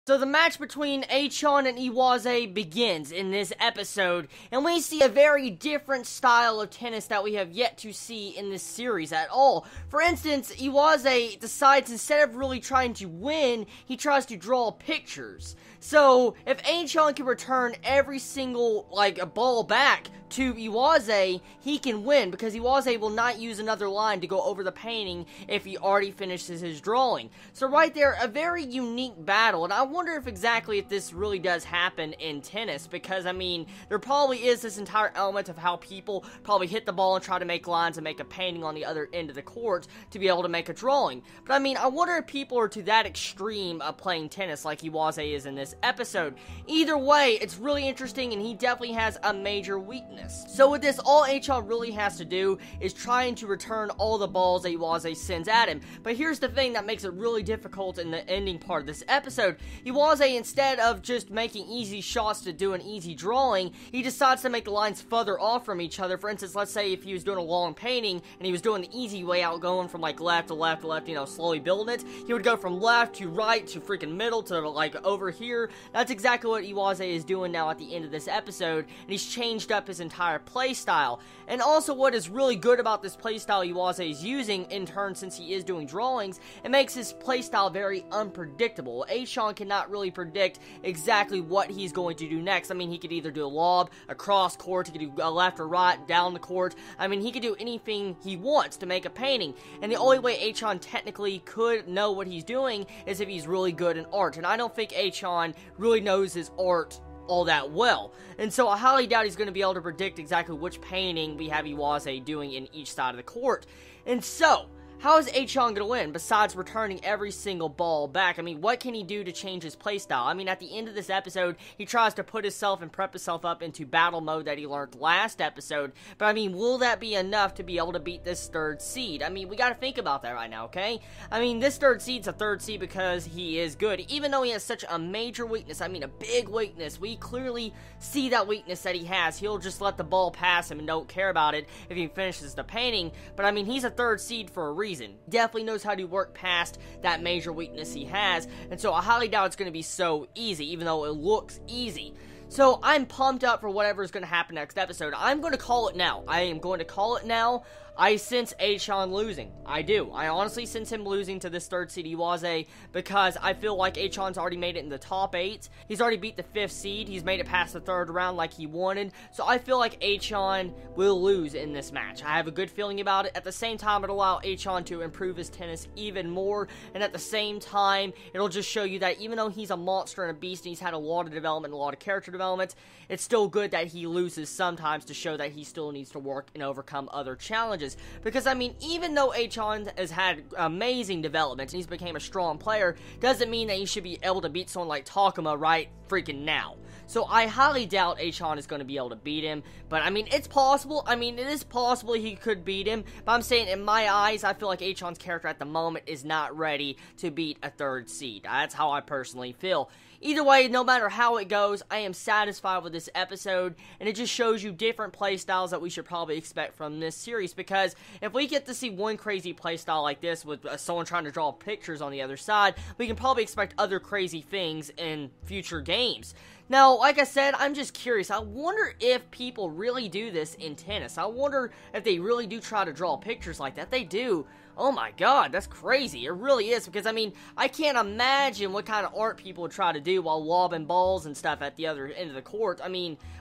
So the match between Achan and Iwase begins in this episode, and we see a very different style of tennis that we have yet to see in this series at all. For instance, Iwase decides instead of really trying to win, he tries to draw pictures. So, if Achan can return every single, a ball back to Iwase, he can win, because Iwase will not use another line to go over the painting if he already finishes his drawing. So right there, a very unique battle, and I wonder if this really does happen in tennis, because, there probably is this entire element of how people probably hit the ball and try to make lines and make a painting on the other end of the court to be able to make a drawing. But, I wonder if people are to that extreme of playing tennis like Iwase is in this episode. Either way, it's really interesting, and he definitely has a major weakness. So with this, all Achan really has to do is trying to return all the balls that Iwase sends at him. But here's the thing that makes it really difficult in the ending part of this episode. Iwase, instead of just making easy shots to do an easy drawing, he decides to make the lines further off from each other. For instance, let's say if he was doing a long painting, and he was doing the easy way out, going from left to left to left, slowly building it, he would go from left to right to freaking middle to over here. That's exactly what Iwase is doing now at the end of this episode, and he's changed up his entire playstyle. And also, what is really good about this playstyle Iwase is using, in turn, since he is doing drawings, it makes his playstyle very unpredictable. Achan cannot really predict exactly what he's going to do next. He could either do a lob, a cross court, he could do a left or right, down the court. He could do anything he wants to make a painting, and the only way Achan technically could know what he's doing is if he's really good in art, and I don't think Achan really knows his art all that well. And so I highly doubt he's going to be able to predict exactly which painting we have Iwase doing in each side of the court. And so, how is Achan going to win, besides returning every single ball back? What can he do to change his playstyle? At the end of this episode, he tries to put himself and prep himself up into battle mode that he learned last episode. But, will that be enough to be able to beat this third seed? We gotta think about that right now, okay? This third seed's a third seed because he is good. Even though he has such a major weakness, a big weakness, we clearly see that weakness that he has. He'll just let the ball pass him and don't care about it if he finishes the painting. But, he's a third seed for a reason. Definitely knows how to work past that major weakness he has, and so I highly doubt it's going to be so easy, even though it looks easy. So I'm pumped up for whatever is going to happen next episode. I'm going to call it now. I am going to call it now. I sense Achan losing. I do. I honestly sense him losing to this third seed Iwase, because I feel like Achan's already made it in the top 8. He's already beat the 5th seed. He's made it past the 3rd round like he wanted. So I feel like Achan will lose in this match. I have a good feeling about it. At the same time, it'll allow Achan to improve his tennis even more. And at the same time, it'll just show you that even though he's a monster and a beast and he's had a lot of development, a lot of character development, it's still good that he loses sometimes to show that he still needs to work and overcome other challenges. Because, even though Achan has had amazing development and he's became a strong player, doesn't mean that he should be able to beat someone like Takuma right freaking now. So I highly doubt Achan is going to be able to beat him. But, it's possible. It is possible he could beat him. But I'm saying, in my eyes, I feel like Achan's character at the moment is not ready to beat a third seed. That's how I personally feel. Either way, no matter how it goes, I am satisfied with this episode, and it just shows you different playstyles that we should probably expect from this series, because if we get to see one crazy playstyle like this with someone trying to draw pictures on the other side, we can probably expect other crazy things in future games. Now, like I said, I'm just curious. I wonder if people really do this in tennis. I wonder if they really do try to draw pictures like that. They do. Oh my god, that's crazy. It really is, because, I can't imagine what kind of art people would try to do while lobbing balls and stuff at the other end of the court.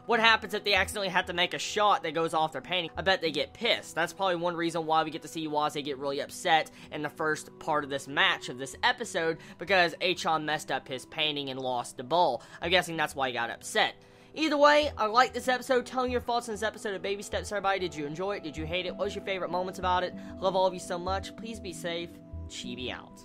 What happens if they accidentally have to make a shot that goes off their painting? I bet they get pissed. That's probably one reason why we get to see Iwase get really upset in the first part of this match of this episode, because Achan messed up his painting and lost the ball. I'm guessing that's why he got upset. Either way, I like this episode. Tell me your thoughts on this episode of Baby Steps, everybody. Did you enjoy it? Did you hate it? What was your favorite moments about it? Love all of you so much. Please be safe. Chibi out.